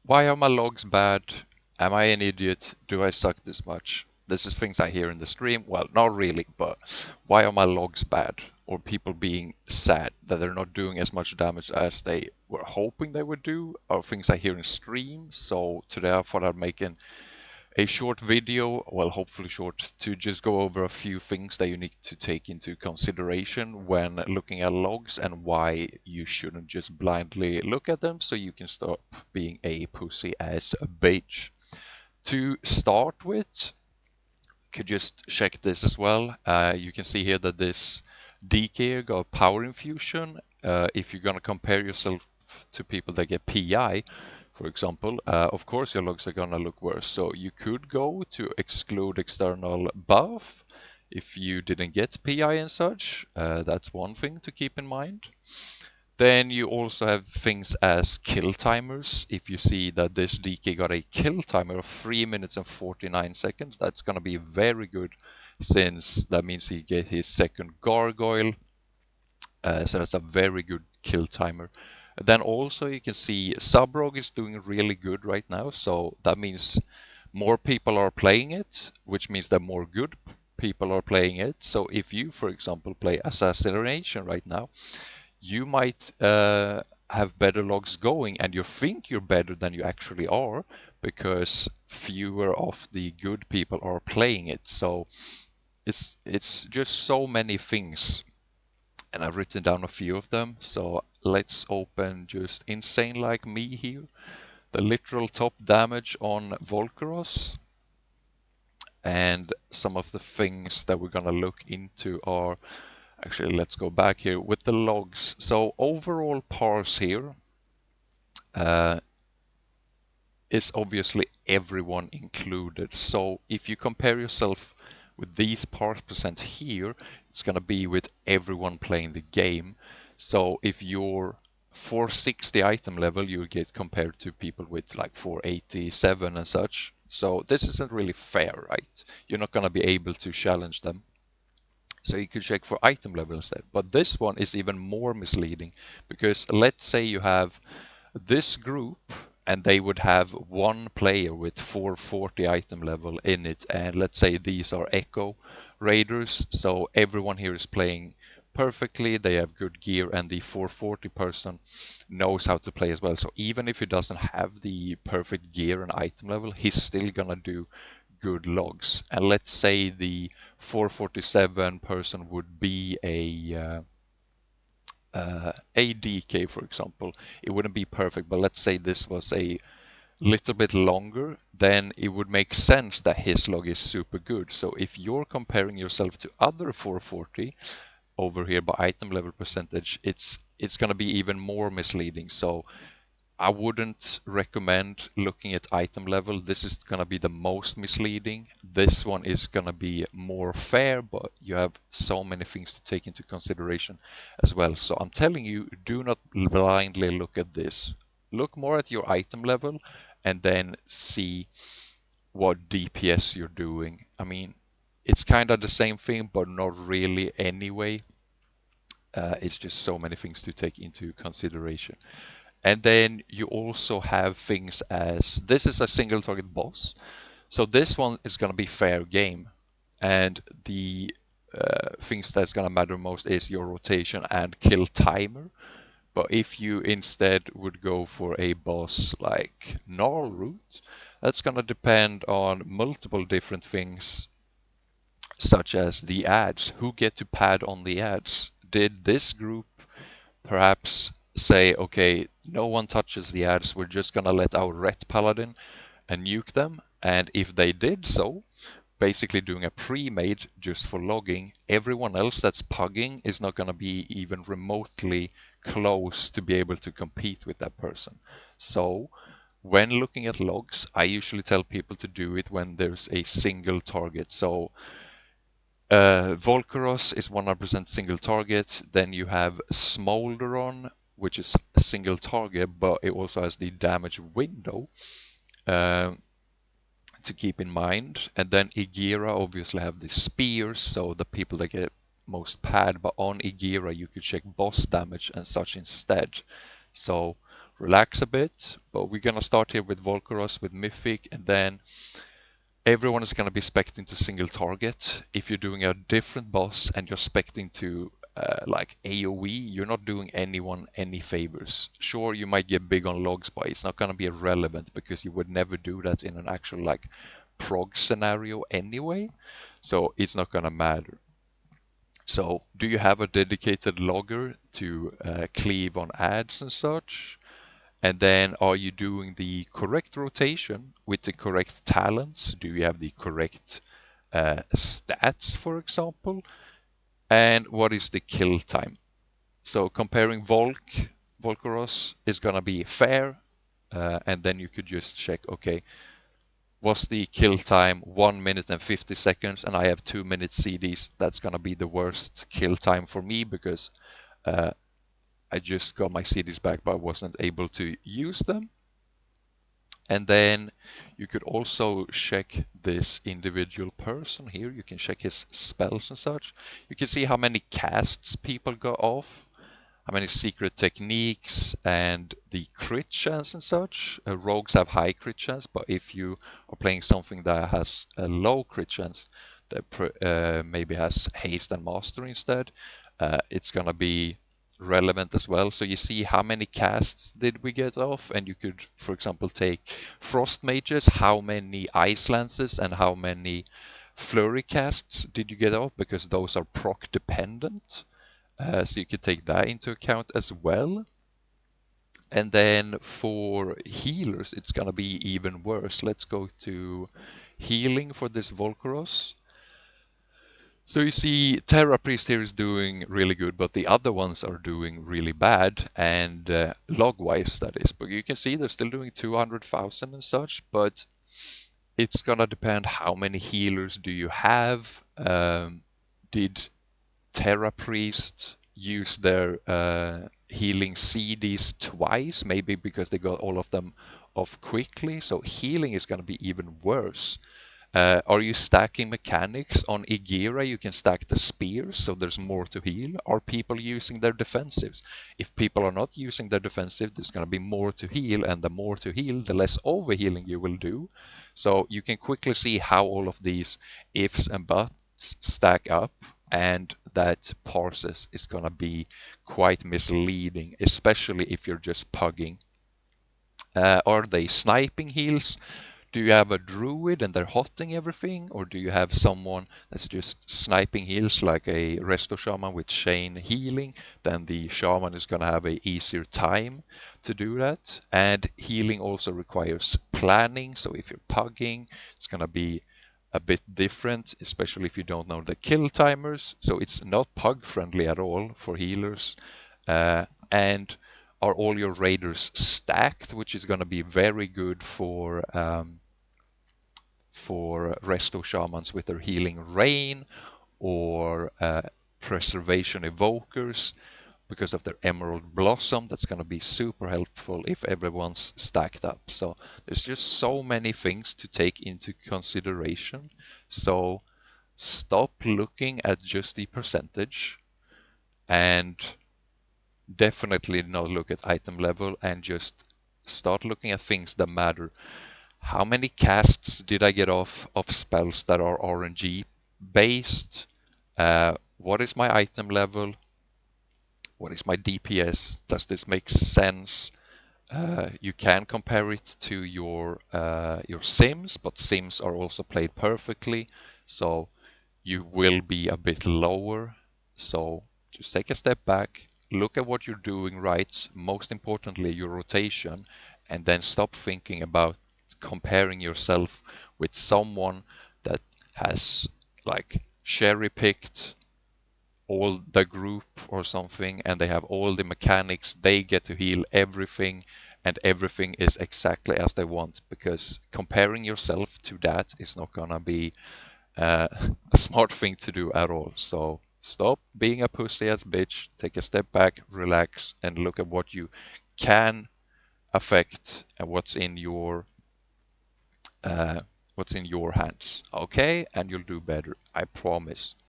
Why are my logs bad? Am I an idiot? Do I suck this much? This is things I hear in the stream. Well, not really, but why are my logs bad? Or people being sad that they're not doing as much damage as they were hoping they would do, are things I hear in stream. So today I thought I'd make a short video, well, hopefully short, to just go over a few things that you need to take into consideration when looking at logs and why you shouldn't just blindly look at them so you can stop being a pussy as a bitch. To start with, you could just check this as well. You can see here that this DK got power infusion. If you're gonna compare yourself to people that get PI, for example, of course your logs are gonna look worse. So you could go to exclude external buff if you didn't get PI and such. That's one thing to keep in mind. Then you also have things as kill timers. If you see that this DK got a kill timer of 3 minutes and 49 seconds, that's going to be very good since that means he get his second gargoyle. So that's a very good kill timer. Then also you can see Subrog is doing really good right now. So that means more people are playing it, which means that more good people are playing it. So if you, for example, play Assassination right now, you might have better logs going and you think you're better than you actually are because fewer of the good people are playing it. So it's just so many things, and I've written down a few of them. So let's open just insane like me here. The literal top damage on Volcaros, and some of the things that we're gonna look into are, actually, let's go back here with the logs. So overall parse here is obviously everyone included. So if you compare yourself with these parse percent here, it's going to be with everyone playing the game. So if you're 460 item level, you'll get compared to people with like 487 and such. So this isn't really fair, right? You're not going to be able to challenge them. So you could check for item level instead. But this one is even more misleading because let's say you have this group and they would have one player with 440 item level in it, and let's say these are Echo Raiders, so everyone here is playing perfectly, they have good gear, and the 440 person knows how to play as well. So even if he doesn't have the perfect gear and item level, he's still gonna do good logs. And let's say the 447 person would be a DK, for example. It wouldn't be perfect, but let's say this was a little bit longer, then it would make sense that his log is super good. So if you're comparing yourself to other 440 over here by item level percentage, it's going to be even more misleading. So I wouldn't recommend looking at item level. This is going to be the most misleading. This one is going to be more fair, but you have so many things to take into consideration as well. So I'm telling you, do not blindly look at this. Look more at your item level and then see what DPS you're doing. I mean, it's kind of the same thing, but not really anyway. It's just so many things to take into consideration. And then you also have things as, this is a single target boss. So this one is going to be fair game. And the things that's going to matter most is your rotation and kill timer. But if you instead would go for a boss like Gnarl Root, that's going to depend on multiple different things, such as the ads. Who get to pad on the ads? Did this group perhaps say, okay, no one touches the ads, we're just gonna let our ret paladin and nuke them? And if they did so, basically doing a pre-made just for logging, everyone else that's pugging is not gonna be even remotely close to be able to compete with that person. So when looking at logs, I usually tell people to do it when there's a single target. So Volcaros is 100% single target. Then you have Smolderon, which is a single target, but it also has the damage window uh, to keep in mind. And then Igira obviously have the spears, so the people that get most pad. But on Igira, you could check boss damage and such instead. So relax a bit. But we're gonna start here with Volcaros, with Mythic, and then everyone is gonna be specting to single target. If you're doing a different boss and you're specting to like AoE, you're not doing anyone any favors. Sure, you might get big on logs, but it's not gonna be relevant because you would never do that in an actual like prog scenario anyway. So it's not gonna matter. So, do you have a dedicated logger to cleave on ads and such? And then, are you doing the correct rotation with the correct talents? Do you have the correct stats, for example? And what is the kill time? So, comparing Volcaros is gonna be fair, and then you could just check, okay, was the kill time 1 minute and 50 seconds and I have 2 minutes CDs, that's gonna be the worst kill time for me because I just got my CDs back but I wasn't able to use them. And then you could also check this individual person here. You can check his spells and such. You can see how many casts people got off, how many secret techniques, and the crit chance and such. Rogues have high crit chance, but if you are playing something that has a low crit chance, that maybe has haste and mastery instead, it's gonna be relevant as well. So you see how many casts did we get off, and you could, for example, take frost mages, how many ice lances and how many flurry casts did you get off, because those are proc dependent. So you could take that into account as well. And then for healers, it's gonna be even worse. Let's go to healing for this Volcaros. So you see, Terra Priest here is doing really good, but the other ones are doing really bad, and log-wise that is. But you can see they're still doing 200,000 and such, but it's gonna depend how many healers do you have. Did Terra Priest use their healing CDs twice, maybe because they got all of them off quickly? So healing is gonna be even worse. Are you stacking mechanics? On Igira you can stack the spears, so there's more to heal. Are people using their defensives? If people are not using their defensive, there's going to be more to heal, and the more to heal, the less overhealing you will do. So you can quickly see how all of these ifs and buts stack up, and that process is going to be quite misleading, especially if you're just pugging. Are they sniping heals? Do you have a druid and they're hotting everything, or do you have someone that's just sniping heals like a resto shaman with chain healing? Then the shaman is gonna have a easier time to do that. And healing also requires planning, so if you're pugging, it's gonna be a bit different, especially if you don't know the kill timers. So it's not pug friendly at all for healers. And are all your raiders stacked, which is going to be very good for resto shamans with their healing rain, or preservation evokers because of their emerald blossom. That's going to be super helpful if everyone's stacked up. So there's just so many things to take into consideration. So stop looking at just the percentage, and definitely not look at item level, and just start looking at things that matter. How many casts did I get off of spells that are RNG based? What is my item level? What is my DPS? Does this make sense? You can compare it to your sims, but sims are also played perfectly, so you will be a bit lower. So just take a step back, look at what you're doing right, most importantly your rotation, and then stop thinking about comparing yourself with someone that has like cherry picked all the group or something, and they have all the mechanics, they get to heal everything, and everything is exactly as they want, because comparing yourself to that is not gonna be a smart thing to do at all. So stop being a pussy ass bitch, take a step back, relax, and look at what you can affect and what's in your hands. Okay, and you'll do better, I promise.